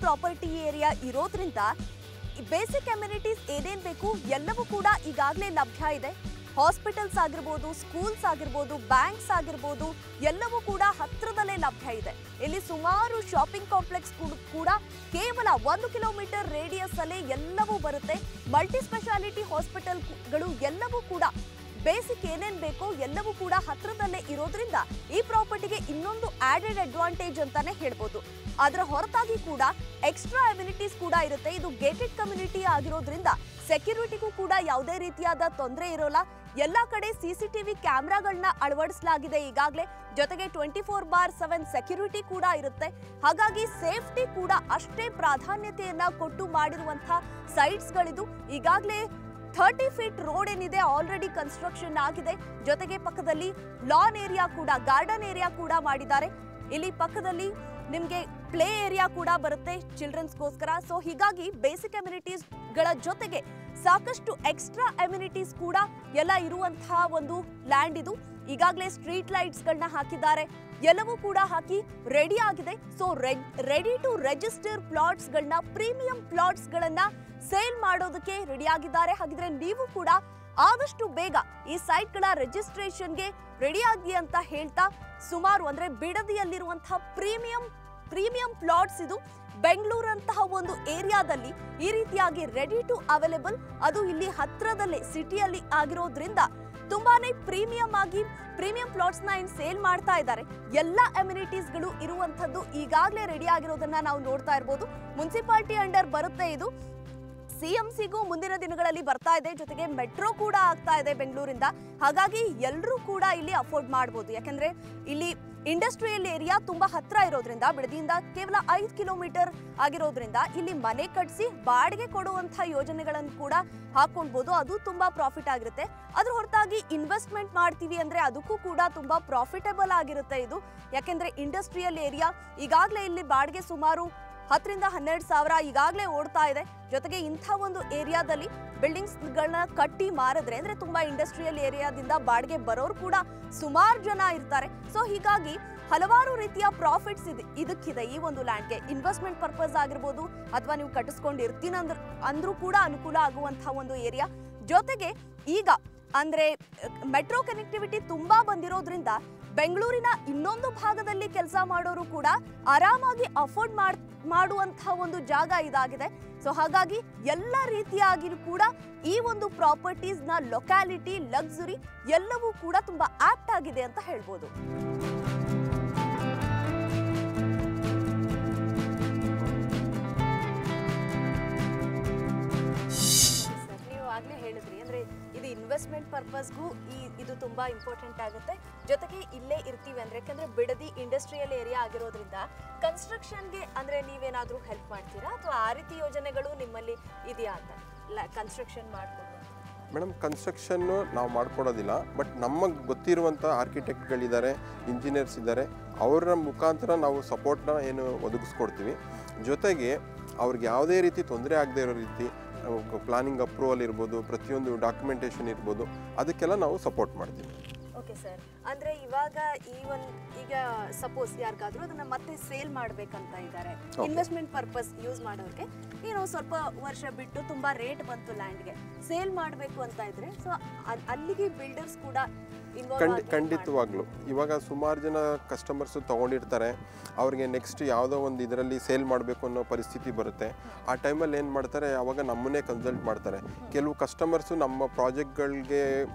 Property area ಇರೋದ್ರಿಂದ basic amenities ಏನೇನ್ ಬೇಕು ಎಲ್ಲವೂ ಕೂಡ ಈಗಾಗಲೇ ಲಭ್ಯ ಇದೆ. ಹಾಸ್ಪಿಟಲ್ಸ್ ಆಗಿರ್ಬೋದು, ಸ್ಕೂಲ್ಸ್ ಆಗಿರ್ಬೋದು, ಬ್ಯಾಂಕ್ಸ್ ಆಗಿರ್ಬೋದು, ಎಲ್ಲವೂ ಕೂಡ ಹತ್ರದಲ್ಲೇ ಲಭ್ಯ ಇದೆ. ಇಲ್ಲಿ ಸುಮಾರು ಶಾಪಿಂಗ್ ಕಾಂಪ್ಲೆಕ್ಸ್ ಕೂಡ ಕೇವಲ 1 ಕಿಲೋಮೀಟರ್ ರೇಡಿಯಸ್ ಅಲ್ಲೇ ಎಲ್ಲವೂ ಬರುತ್ತೆ. ಮಲ್ಟಿ ಸ್ಪೆಷಾಲಿಟಿ ಹಾಸ್ಪಿಟಲ್ಗಳು ಎಲ್ಲವೂ ಕೂಡ ಬೇಸಿಕ್ ಏನೇನ್ ಬೇಕೋ ಎಲ್ಲವೂ ಕೂಡ ಹತ್ರದಲ್ಲೇ ಇರೋದ್ರಿಂದ ಈ ಪ್ರಾಪರ್ಟಿಗೆ ಇನ್ನೊಂದು ಆಡೆಡ್ ಅಡ್ವಾಂಟೇಜ್ ಅಂತಾನೆ ಹೇಳ್ಬೋದು. ಅದರ ಹೊರತಾಗಿ ಕೂಡ ಎಕ್ಸ್ಟ್ರಾ ಅಮ್ಯುನಿಟೀಸ್ ಕೂಡ ಇರುತ್ತೆ. ಇದು ಗೇಟೆಡ್ ಕಮ್ಯುನಿಟಿ ಆಗಿರೋದ್ರಿಂದ ಸೆಕ್ಯೂರಿಟಿಗೂ ಕೂಡ ಯಾವುದೇ ರೀತಿಯಾದ ತೊಂದರೆ ಇರೋಲ್ಲ. ಎಲ್ಲ ಕಡೆ ಸಿಸಿಟಿವಿ ಕ್ಯಾಮೆರಾಗಳನ್ನ ಅಳವಡಿಸಲಾಗಿದೆ ಈಗಾಗಲೇ. ಜೊತೆಗೆ 24/7 ಸೆಕ್ಯೂರಿಟಿ ಕೂಡ ಇರುತ್ತೆ. ಹಾಗಾಗಿ ಸೇಫ್ಟಿ ಕೂಡ ಅಷ್ಟೇ ಪ್ರಾಧಾನ್ಯತೆಯನ್ನ ಕೊಟ್ಟು ಮಾಡಿರುವಂತಹ ಸೈಟ್ಸ್ಗಳಿದು. ಈಗಾಗಲೇ 30 ಫೀಟ್ ರೋಡ್ ಏನಿದೆ ಆಲ್ರೆಡಿ ಕನ್ಸ್ಟ್ರಕ್ಷನ್ ಆಗಿದೆ. ಜೊತೆಗೆ ಪಕ್ಕದಲ್ಲಿ ಲಾನ್ ಏರಿಯಾ ಕೂಡ, ಗಾರ್ಡನ್ ಏರಿಯಾ ಕೂಡ ಮಾಡಿದ್ದಾರೆ. ಇಲ್ಲಿ ಪಕ್ಕದಲ್ಲಿ ನಿಮಗೆ ಪ್ಲೇ ಏರಿಯಾ ಕೂಡ ಬರುತ್ತೆ ಚಿಲ್ಡ್ರನ್ಸ್ಗೋಸ್ಕರ. ಸೊ ಹೀಗಾಗಿ ಬೇಸಿಕ್ ಅಮ್ಯುನಿಟೀಸ್ ಗಳ ಜೊತೆಗೆ ಸಾಕಷ್ಟು ಎಕ್ಸ್ಟ್ರಾ ಅಮ್ಯುನಿಟೀಸ್ ಕೂಡ ಎಲ್ಲ ಇರುವಂತಹ ಒಂದು ಲ್ಯಾಂಡ್ ಇದು. ಈಗಾಗಲೇ ಸ್ಟ್ರೀಟ್ ಲೈಟ್ಸ್ ಗಳನ್ನ ಹಾಕಿದ್ದಾರೆ, ಎಲ್ಲವೂ ಕೂಡ ಹಾಕಿ ರೆಡಿ ಆಗಿದೆ. So ready to register plots ಗಳನ್ನ, ಪ್ರೀಮಿಯಂ ಪ್ಲಾಟ್ಸ್ ಗಳನ್ನ ಸೇಲ್ ಮಾಡೋದಕ್ಕೆ ರೆಡಿ ಆಗಿದ್ದಾರೆ. ಹಾಗಿದ್ರೆ ನೀವು ಕೂಡ ಆದಷ್ಟು ಬೇಗ ಈ ಸೈಟ್ ಗಳ ರಿಜಿಸ್ಟ್ರೇಷನ್ಗೆ ರೆಡಿ ಆಗಿ ಅಂತ ಹೇಳ್ತಾ, ಸುಮಾರು ಅಂದ್ರೆ ಬಿಡದಿಯಲ್ಲಿರುವಂತಹ ಪ್ರೀಮಿಯಂ ಪ್ಲಾಟ್ಸ್ ಇದು. ಬೆಂಗಳೂರಂತಹ ಒಂದು ಏರಿಯಾದಲ್ಲಿ ಈ ರೀತಿಯಾಗಿ ರೆಡಿ ಟು ಅವೈಲೇಬಲ್, ಅದು ಇಲ್ಲಿ ಹತ್ರದಲ್ಲೇ ಸಿಟಿಯಲ್ಲಿ ಆಗಿರೋದ್ರಿಂದ ತುಂಬಾನೇ ಪ್ರೀಮಿಯಂ ಪ್ಲಾಟ್ಸ್ ನ ಸೇಲ್ ಮಾಡ್ತಾ ಇದ್ದಾರೆ. ಎಲ್ಲ ಅಮ್ಯುನಿಟೀಸ್ ಗಳು ಇರುವಂತದ್ದು ಈಗಾಗಲೇ ರೆಡಿ ಆಗಿರೋದನ್ನ ನಾವು ನೋಡ್ತಾ ಇರಬಹುದು. ಮುನ್ಸಿಪಾಲಿಟಿ ಅಂಡರ್ ಬರುತ್ತೆ ಇದು. ಸಿಎಂಸಿಗೂ ಮುಂದಿನ ದಿನಗಳಲ್ಲಿ ಬರ್ತಾ ಇದೆ. ಜೊತೆಗೆ ಮೆಟ್ರೋ ಕೂಡ ಆಗ್ತಾ ಇದೆ ಬೆಂಗಳೂರಿಂದ. ಹಾಗಾಗಿ ಎಲ್ಲರೂ ಕೂಡ ಇಲ್ಲಿ ಅಫೋರ್ಡ್ ಮಾಡಬಹುದು. ಯಾಕಂದ್ರೆ ಇಲ್ಲಿ ಇಂಡಸ್ಟ್ರಿಯಲ್ ಏರಿಯಾ ತುಂಬಾ ಹತ್ರ ಇರೋದ್ರಿಂದ, ಬಿಡದಿಯಿಂದ ಕೇವಲ 5 ಕಿಲೋಮೀಟರ್ ಆಗಿರೋದ್ರಿಂದ ಇಲ್ಲಿ ಮನೆ ಕಟ್ಟಿಸಿ ಬಾಡಿಗೆ ಕೊಡುವಂತಹ ಯೋಜನೆಗಳನ್ನು ಕೂಡ ಹಾಕೊಳ್ಬಹುದು. ಅದು ತುಂಬಾ ಪ್ರಾಫಿಟ್ ಆಗಿರುತ್ತೆ. ಅದ್ರ ಹೊರತಾಗಿ ಇನ್ವೆಸ್ಟ್ಮೆಂಟ್ ಮಾಡ್ತೀವಿ ಅಂದ್ರೆ ಅದಕ್ಕೂ ಕೂಡ ತುಂಬಾ ಪ್ರಾಫಿಟಬಲ್ ಆಗಿರುತ್ತೆ ಇದು. ಯಾಕೆಂದ್ರೆ ಇಂಡಸ್ಟ್ರಿಯಲ್ ಏರಿಯಾ ಈಗಾಗಲೇ ಇಲ್ಲಿ ಬಾಡಿಗೆ ಸುಮಾರು 10 ರಿಂದ 12 ಸಾವಿರ ಈಗಾಗಲೇ ಓಡ್ತಾ ಇದೆ. ಜೊತೆಗೆ ಇಂಥ ಒಂದು ಏರಿಯಾದಲ್ಲಿ ಬಿಲ್ಡಿಂಗ್ಸ್ ಗಳನ್ನ ಕಟ್ಟಿ ಮಾರಿದ್ರೆ, ಅಂದ್ರೆ ತುಂಬಾ ಇಂಡಸ್ಟ್ರಿಯಲ್ ಏರಿಯಾದಿಂದ ಬಾಡಿಗೆ ಬರೋರು ಕೂಡ ಸುಮಾರು ಜನ ಇರ್ತಾರೆ. ಸೊ ಹೀಗಾಗಿ ಹಲವಾರು ರೀತಿಯ ಪ್ರಾಫಿಟ್ಸ್ ಇದಕ್ಕಿದೆ ಈ ಒಂದು ಲ್ಯಾಂಡ್ಗೆ. ಇನ್ವೆಸ್ಟ್ಮೆಂಟ್ ಪರ್ಪಸ್ ಆಗಿರ್ಬೋದು, ಅಥವಾ ನೀವು ಕಟ್ಟಿಸ್ಕೊಂಡು ಇರ್ತೀನಿ ಅಂದ್ರೂ ಕೂಡ ಅನುಕೂಲ ಆಗುವಂತಹ ಒಂದು ಏರಿಯಾ. ಜೊತೆಗೆ ಈಗ ಅಂದ್ರೆ ಮೆಟ್ರೋ ಕನೆಕ್ಟಿವಿಟಿ ತುಂಬಾ ಬಂದಿರೋದ್ರಿಂದ ಬೆಂಗಳೂರಿನ ಇನ್ನೊಂದು ಭಾಗದಲ್ಲಿ ಕೆಲಸ ಮಾಡೋರು ಕೂಡ ಆರಾಮಾಗಿ ಅಫೋರ್ಡ್ ಮಾಡುವಂತಹ ಒಂದು ಜಾಗ ಇದಾಗಿದೆ. ಸೊ ಹಾಗಾಗಿ ಎಲ್ಲ ರೀತಿಯಾಗಿ ಕೂಡ ಈ ಒಂದು ಪ್ರಾಪರ್ಟೀಸ್ ನ ಲೊಕ್ಯಾಲಿಟಿ, ಲಕ್ಸುರಿ ಎಲ್ಲವೂ ಕೂಡ ತುಂಬಾ ಆಪ್ಟ್ ಆಗಿದೆ ಅಂತ ಹೇಳ್ಬೋದು. ಹೇಳಿದ್ರಿ ಅಂದ್ರೆ ಇದು ಇನ್ವೆಸ್ಟ್ಮೆಂಟ್ ಪರ್ಪಸ್ಗೂ ಇದು ತುಂಬಾ ಇಂಪಾರ್ಟೆಂಟ್ ಆಗುತ್ತೆ. ಜೊತೆಗೆ ಇಲ್ಲೇ ಇರ್ತೀವಿ ಅಂದ್ರೆ, ಯಾಕಂದ್ರೆ ಬಿಡದಿ ಇಂಡಸ್ಟ್ರಿಯಲ್ ಏರಿಯಾ ಆಗಿರೋದ್ರಿಂದ ಕನ್ಸ್ಟ್ರಕ್ಷನ್ಗೆ ಅಂದ್ರೆ ನೀವೇನಾದ್ರೂ ಹೆಲ್ಪ್ ಮಾಡ್ತೀರಾ, ಅಥವಾ ಆ ರೀತಿ ಯೋಜನೆಗಳು ನಿಮ್ಮಲ್ಲಿ ಇದೆಯಾ ಅಂತ ಕನ್ಸ್ಟ್ರಕ್ಷನ್ ಮಾಡ್ಕೊಂಡು? ಮೇಡಮ್, ಕನ್ಸ್ಟ್ರಕ್ಷನ್ನು ನಾವು ಮಾಡ್ಕೊಡೋದಿಲ್ಲ. ಬಟ್ ನಮಗೆ ಗೊತ್ತಿರುವಂಥ ಆರ್ಕಿಟೆಕ್ಟ್ಗಳಿದ್ದಾರೆ, ಇಂಜಿನಿಯರ್ಸ್ ಇದ್ದಾರೆ, ಅವರ ಮುಖಾಂತರ ನಾವು ಸಪೋರ್ಟ್ನ ಏನು ಒದಗಿಸ್ಕೊಡ್ತೀವಿ. ಜೊತೆಗೆ ಅವ್ರಿಗೆ ಯಾವುದೇ ರೀತಿ ತೊಂದರೆ ಆಗದೆ ಇರೋ ರೀತಿ ಪ್ಲಾನಿಂಗ್ ಅಪ್ರೂವಲ್ ಇರ್ಬೋದು, ಪ್ರತಿಯೊಂದು ಡಾಕ್ಯುಮೆಂಟೇಷನ್ ಇರ್ಬೋದು, ಅದಕ್ಕೆಲ್ಲ ನಾವು ಸಪೋರ್ಟ್ ಮಾಡ್ತೀವಿ. Okay sir. ಅಂದರೆ ಇವಾಗ ಈಗ ಸಪೋಸ್ ಯಾರಿಗಾದ್ರೂ ಅದನ್ನ ಮತ್ತೆ ಸೇಲ್ ಮಾಡಬೇಕಂತ ಇದ್ದಾರೆ, ಇನ್ವೆಸ್ಟ್ಮೆಂಟ್ ಪರ್ಪಸ್ ಯೂಸ್ ಮಾಡೋರಿಗೆ, ಏನೋ ಸ್ವಲ್ಪ ವರ್ಷ ಬಿಟ್ಟು ತುಂಬಾ ರೇಟ್ ಬಂತು ಲ್ಯಾಂಡ್ಗೆ, ಸೇಲ್ ಮಾಡಬೇಕು ಅಂತ ಇದ್ರೆ, ಸೊ ಅಲ್ಲಿಗೆ ಬಿಲ್ಡರ್ಸ್ ಕೂಡ ಖಂಡಿತವಾಗ್ಲೂ ಇವಾಗ ಸುಮಾರು ಜನ ಕಸ್ಟಮರ್ಸು ತೊಗೊಂಡಿರ್ತಾರೆ. ಅವ್ರಿಗೆ ನೆಕ್ಸ್ಟ್ ಯಾವುದೋ ಒಂದು ಇದರಲ್ಲಿ ಸೇಲ್ ಮಾಡಬೇಕು ಅನ್ನೋ ಪರಿಸ್ಥಿತಿ ಬರುತ್ತೆ. ಆ ಟೈಮಲ್ಲಿ ಏನು ಮಾಡ್ತಾರೆ, ಅವಾಗ ನಮ್ಮನ್ನೇ ಕನ್ಸಲ್ಟ್ ಮಾಡ್ತಾರೆ. ಕೆಲವು ಕಸ್ಟಮರ್ಸು ನಮ್ಮ ಪ್ರಾಜೆಕ್ಟ್ಗಳಿಗೆ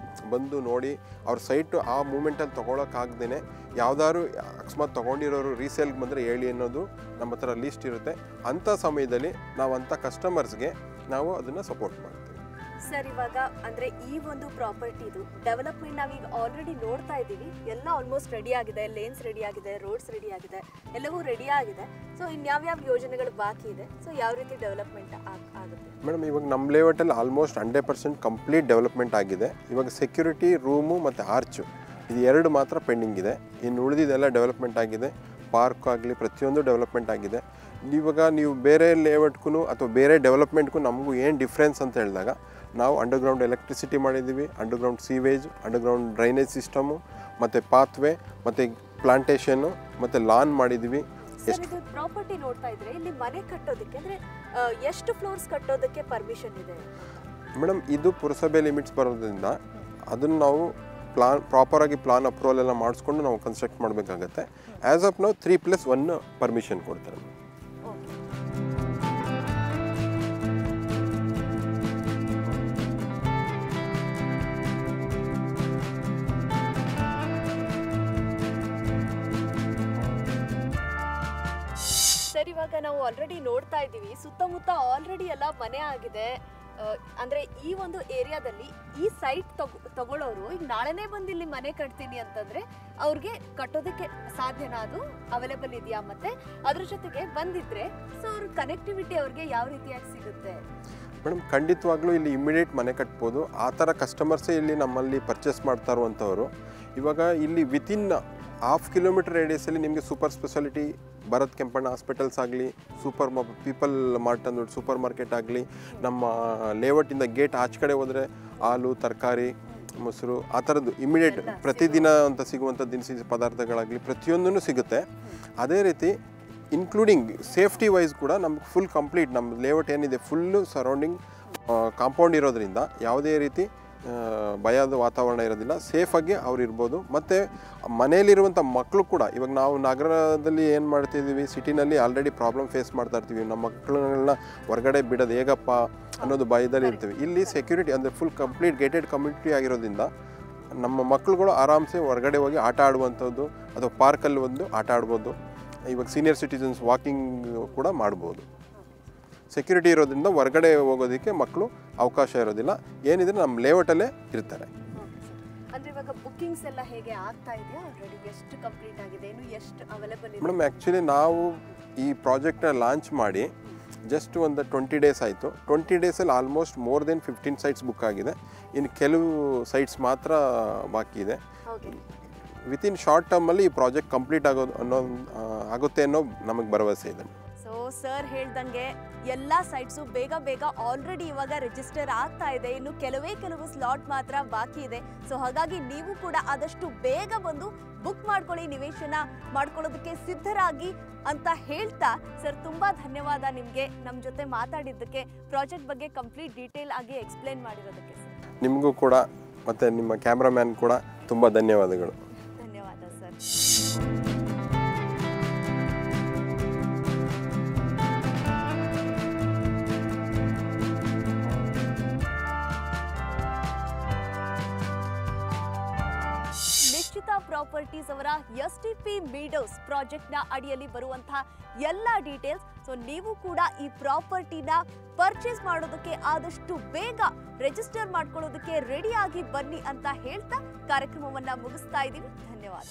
ಬಂದು ನೋಡಿ ಅವ್ರ ಸೈಟು ಆ ಮೂಮೆಂಟಲ್ಲಿ ತೊಗೊಳಕ್ಕಾಗ್ದೇ ಯಾವ್ದಾದ್ರು ಅಕಸ್ಮಾತ್ ತೊಗೊಂಡಿರೋರು ರೀಸೇಲ್ಗೆ ಬಂದರೆ ಹೇಳಿ ಅನ್ನೋದು ನಮ್ಮ ಹತ್ರ ಲೀಸ್ಟ್ ಇರುತ್ತೆ. ಅಂಥ ಸಮಯದಲ್ಲಿ ನಾವು ಅಂಥ ಕಸ್ಟಮರ್ಸ್ಗೆ ನಾವು ಅದನ್ನು ಸಪೋರ್ಟ್ ಮಾಡ್ತೀವಿ. ಸರ್, ಇವಾಗ ಅಂದ್ರೆ ಈ ಒಂದು ಪ್ರಾಪರ್ಟಿದು ಡೆವಲಪ್ಮೆಂಟ್ ನಾವೀಗ ಆಲ್ರೆಡಿ ನೋಡ್ತಾ ಇದ್ದೀವಿ. ಎಲ್ಲ ಆಲ್ಮೋಸ್ಟ್ ರೆಡಿ ಆಗಿದೆ, ಲೇನ್ಸ್ ರೆಡಿ ಆಗಿದೆ, ರೋಡ್ಸ್ ರೆಡಿ ಆಗಿದೆ, ಎಲ್ಲವೂ ರೆಡಿ ಆಗಿದೆ. ಸೊ ಇನ್ಯಾವ್ಯಾವ ಯೋಜನೆಗಳು ಬಾಕಿ ಇದೆ? ಸೊ ಯಾವ ರೀತಿ ಡೆವಲಪ್ಮೆಂಟ್ ಆಗುತ್ತೆ? ಮೇಡಮ್, ಇವಾಗ ನಮ್ಮ ಲೇಔಟಲ್ಲಿ ಆಲ್ಮೋಸ್ಟ್ 100% ಕಂಪ್ಲೀಟ್ ಡೆವಲಪ್ಮೆಂಟ್ ಆಗಿದೆ. ಇವಾಗ ಸೆಕ್ಯೂರಿಟಿ ರೂಮು ಮತ್ತು ಆರ್ಚು ಇದು 2 ಮಾತ್ರ ಪೆಂಡಿಂಗ್ ಇದೆ. ಇನ್ನು ಉಳಿದಿದ್ದೆಲ್ಲ ಡೆವಲಪ್ಮೆಂಟ್ ಆಗಿದೆ. ಪಾರ್ಕ್ ಆಗಲಿ ಪ್ರತಿಯೊಂದು ಡೆವಲಪ್ಮೆಂಟ್ ಆಗಿದೆ. ಇವಾಗ ನೀವು ಬೇರೆ ಲೇಔಟ್ಗೂ ಅಥವಾ ಬೇರೆ ಡೆವಲಪ್ಮೆಂಟ್ಗೂ ನಮಗೂ ಏನು ಡಿಫ್ರೆನ್ಸ್ ಅಂತ ಹೇಳಿದಾಗ, ನಾವು ಅಂಡರ್ಗ್ರೌಂಡ್ ಎಲೆಕ್ಟ್ರಿಸಿಟಿ ಮಾಡಿದ್ದೀವಿ, underground sewage, underground drainage system, ಮತ್ತು ಪಾತ್ವೇ, ಮತ್ತು ಪ್ಲಾಂಟೇಷನ್ನು, ಮತ್ತು ಲಾನ್ ಮಾಡಿದ್ದೀವಿ. ಎಷ್ಟು ಪ್ರಾಪರ್ಟಿ ನೋಡ್ತಾ ಇದ್ರೆ ಇಲ್ಲಿ ಮನೆ ಕಟ್ಟೋದಕ್ಕೆ ಅಂದ್ರೆ ಎಷ್ಟು ಫ್ಲೋರ್ಸ್ ಕಟ್ಟೋದಕ್ಕೆ ಪರ್ಮಿಷನ್ ಇದೆ ಮೇಡಮ್? ಇದು ಪುರಸಭೆ ಲಿಮಿಟ್ಸ್ ಬರೋದ್ರಿಂದ ಅದನ್ನು ನಾವು ಪ್ರಾಪರಾಗಿ ಪ್ಲಾನ್ ಅಪ್ರೂವಲ್ ಎಲ್ಲ ಮಾಡಿಸ್ಕೊಂಡು ನಾವು ಕನ್ಸ್ಟ್ರಕ್ಟ್ ಮಾಡಬೇಕಾಗತ್ತೆ. ಆ್ಯಸ್ ಆಫ್ ನಾವು 3+1 ಪರ್ಮಿಷನ್ ಕೊಡ್ತಾರೆ. ಸರ್, ಇವಾಗ ನಾವು ಆಲ್ರೆಡಿ ನೋಡ್ತಾ ಇದ್ದೀವಿ ಸುತ್ತಮುತ್ತ ಆಲ್ರೆಡಿ ಎಲ್ಲ ಮನೆ ಆಗಿದೆ. ಅಂದ್ರೆ ಈ ಒಂದು ಏರಿಯಾದಲ್ಲಿ ಈ ಸೈಟ್ ತಗೊಳ್ಳೋರು ಈಗ ನಾಳೆನೇ ಬಂದು ಇಲ್ಲಿ ಮನೆ ಕಟ್ತೀನಿ ಅಂತಂದ್ರೆ ಅವ್ರಿಗೆ ಕಟ್ಟೋದಕ್ಕೆ ಸಾಧ್ಯನಾ? ಅದು ಅವೈಲೇಬಲ್ ಇದೆಯಾ? ಮತ್ತೆ ಅದ್ರ ಜೊತೆಗೆ ಬಂದಿದ್ರೆ ಸೊ ಅವ್ರ ಕನೆಕ್ಟಿವಿಟಿ ಅವ್ರಿಗೆ ಯಾವ ರೀತಿಯಾಗಿ ಸಿಗುತ್ತೆ? ಮೇಡಮ್, ಖಂಡಿತವಾಗ್ಲೂ ಇಲ್ಲಿ ಇಮಿಡಿಯೇಟ್ ಮನೆ ಕಟ್ಬೋದು. ಆ ಥರ ಕಸ್ಟಮರ್ಸೇ ಇಲ್ಲಿ ನಮ್ಮಲ್ಲಿ ಪರ್ಚೇಸ್ ಮಾಡ್ತಾ ಇರುವಂಥವ್ರು. ಇವಾಗ ಇಲ್ಲಿ ವಿತಿನ್ 1/2 ಕಿಲೋಮೀಟರ್ ರೇಡಿಯಸಲ್ಲಿ ನಿಮಗೆ super speciality Bharat Kempanna hospitals ಆಗಲಿ, ಪೀಪಲ್ ಮಾರ್ಟ್ ಅಂದ್ಬಿಟ್ಟು ಸೂಪರ್ ಮಾರ್ಕೆಟ್ ಆಗಲಿ, ನಮ್ಮ ಲೇಔಟಿಂದ ಗೇಟ್ ಆಚೆ ಕಡೆ ಹೋದರೆ ಹಾಲು, ತರಕಾರಿ, ಮೊಸರು ಆ ಥರದ್ದು ಇಮಿಡಿಯೇಟ್ ಪ್ರತಿದಿನ ಅಂತ ಸಿಗುವಂಥ ದಿನಸಿ ಪದಾರ್ಥಗಳಾಗಲಿ ಪ್ರತಿಯೊಂದೂ ಸಿಗುತ್ತೆ. ಅದೇ ರೀತಿ ಇನ್ಕ್ಲೂಡಿಂಗ್ ಸೇಫ್ಟಿ ವೈಸ್ ಕೂಡ ನಮ್ಗೆ ಫುಲ್ ಕಂಪ್ಲೀಟ್ ನಮ್ಮ ಲೇಔಟ್ ಏನಿದೆ ಫುಲ್ಲು ಸರೌಂಡಿಂಗ್ ಕಾಂಪೌಂಡ್ ಇರೋದ್ರಿಂದ ಯಾವುದೇ ರೀತಿ ಭಯದ ವಾತಾವರಣ ಇರೋದಿಲ್ಲ. ಸೇಫಾಗಿ ಅವ್ರು ಇರ್ಬೋದು. ಮತ್ತು ಮನೆಯಲ್ಲಿರುವಂಥ ಮಕ್ಕಳು ಕೂಡ, ಇವಾಗ ನಾವು ನಗರದಲ್ಲಿ ಏನು ಮಾಡ್ತಿದ್ದೀವಿ, ಸಿಟಿನಲ್ಲಿ ಆಲ್ರೆಡಿ ಪ್ರಾಬ್ಲಮ್ ಫೇಸ್ ಮಾಡ್ತಾ ಇರ್ತೀವಿ. ನಮ್ಮ ಮಕ್ಕಳನ್ನ ಹೊರಗಡೆ ಬಿಡೋದು ಹೇಗಪ್ಪ ಅನ್ನೋದು ಭಯದಲ್ಲಿ ಇರ್ತೀವಿ. ಇಲ್ಲಿ ಸೆಕ್ಯೂರಿಟಿ ಅಂದರೆ ಫುಲ್ ಕಂಪ್ಲೀಟ್ ಗೇಟೆಡ್ ಕಮ್ಯುನಿಟಿ ಆಗಿರೋದ್ರಿಂದ ನಮ್ಮ ಮಕ್ಕಳುಗಳು ಆರಾಮ್ಸೆ ಹೊರಗಡೆ ಹೋಗಿ ಆಟ ಆಡುವಂಥದ್ದು ಅಥವಾ ಪಾರ್ಕಲ್ಲಿ ಒಂದು ಆಟ ಆಡ್ಬೋದು. ಇವಾಗ ಸೀನಿಯರ್ ಸಿಟಿಸನ್ಸ್ ವಾಕಿಂಗ್ ಕೂಡ ಮಾಡ್ಬೋದು. ಸೆಕ್ಯೂರಿಟಿ ಇರೋದ್ರಿಂದ ಹೊರಗಡೆ ಹೋಗೋದಕ್ಕೆ ಮಕ್ಕಳು ಅವಕಾಶ ಇರೋದಿಲ್ಲ. ಏನಿದ್ರೆ ನಮ್ಮ ಲೇಔಟಲ್ಲೇ ಇರ್ತಾರೆ. ಅಂದ್ರೆ ಇವಾಗ ಬುಕ್ಕಿಂಗ್ಸ್ ಎಲ್ಲ ಹೇಗೆ ಆಗ್ತಾ ಇದೆ? ಆಲ್ರೆಡಿ ಎಷ್ಟು ಕಂಪ್ಲೀಟ್ ಆಗಿದೆ, ಇನ್ನು ಎಷ್ಟು ಅವೈಲೇಬಲ್ ಇದೆ? ಮೇಡಮ್, ಆ್ಯಕ್ಚುಲಿ ನಾವು ಈ ಪ್ರಾಜೆಕ್ಟ್ನ ಲಾಂಚ್ ಮಾಡಿ ಜಸ್ಟ್ ಒಂದು 20 ಡೇಸ್ ಆಯಿತು. 20 ಡೇಸಲ್ಲಿ almost more than 15 sites book ಆಗಿದೆ. ಇನ್ನು ಕೆಲವು ಸೈಟ್ಸ್ ಮಾತ್ರ ಬಾಕಿ ಇದೆ. ವಿತಿನ್ ಶಾರ್ಟ್ ಟರ್ಮಲ್ಲಿ ಈ ಪ್ರಾಜೆಕ್ಟ್ ಕಂಪ್ಲೀಟ್ ಆಗುತ್ತೆ ಅನ್ನೋ ನಮಗೆ ಭರವಸೆ ಇದೆ. ಸೊ ಸರ್ ಹೇಳ್ದಂಗೆ ಎಲ್ಲ ಸೈಟ್ಸು ಬೇಗ ಆಲ್ರೆಡಿ ಇವಾಗ ರಿಜಿಸ್ಟರ್ ಆಗ್ತಾ ಇದೆ. ಇನ್ನು ಕೆಲವು ಸ್ಲಾಟ್ ಮಾತ್ರ ಬಾಕಿ ಇದೆ. ಸೊ ಹಾಗಾಗಿ ನೀವು ಕೂಡ ಆದಷ್ಟು ಬೇಗ ಬಂದು ಬುಕ್ ಮಾಡ್ಕೊಳ್ಳಿ, ನಿವೇಶನ ಮಾಡ್ಕೊಳ್ಳೋದಕ್ಕೆ ಸಿದ್ಧರಾಗಿ ಅಂತ ಹೇಳ್ತಾ ಸರ್ ತುಂಬಾ ಧನ್ಯವಾದ ನಿಮಗೆ ನಮ್ಮ ಜೊತೆ ಮಾತಾಡಿದ್ದಕ್ಕೆ, ಪ್ರಾಜೆಕ್ಟ್ ಬಗ್ಗೆ ಕಂಪ್ಲೀಟ್ ಡೀಟೇಲ್ ಆಗಿ ಎಕ್ಸ್ಪ್ಲೇನ್ ಮಾಡಿರೋದಕ್ಕೆ. ನಿಮಗೂ ಕೂಡ ಮತ್ತು ನಿಮ್ಮ ಕ್ಯಾಮ್ರಾಮ್ಯಾನ್ ಕೂಡ ತುಂಬ ಧನ್ಯವಾದಗಳು. ಧನ್ಯವಾದ ಸರ್. ಪ್ರಾಪರ್ಟೀಸ್ ಅವರ ಎಸ್ಟಿಪಿ ಮೀಡೋಸ್ ಪ್ರಾಜೆಕ್ಟ್ ನ ಅಡಿಯಲ್ಲಿ ಬರುವಂತಹ ಎಲ್ಲ ಡೀಟೇಲ್ಸ್. ಸೊ ನೀವು ಕೂಡ ಈ ಪ್ರಾಪರ್ಟಿನ ಪರ್ಚೇಸ್ ಮಾಡೋದಕ್ಕೆ ಆದಷ್ಟು ಬೇಗ ರಿಜಿಸ್ಟರ್ ಮಾಡ್ಕೊಳ್ಳೋದಕ್ಕೆ ರೆಡಿ ಆಗಿ ಬನ್ನಿ ಅಂತ ಹೇಳ್ತಾ ಕಾರ್ಯಕ್ರಮವನ್ನ ಮುಗಿಸ್ತಾ ಇದ್ದೀವಿ. ಧನ್ಯವಾದ.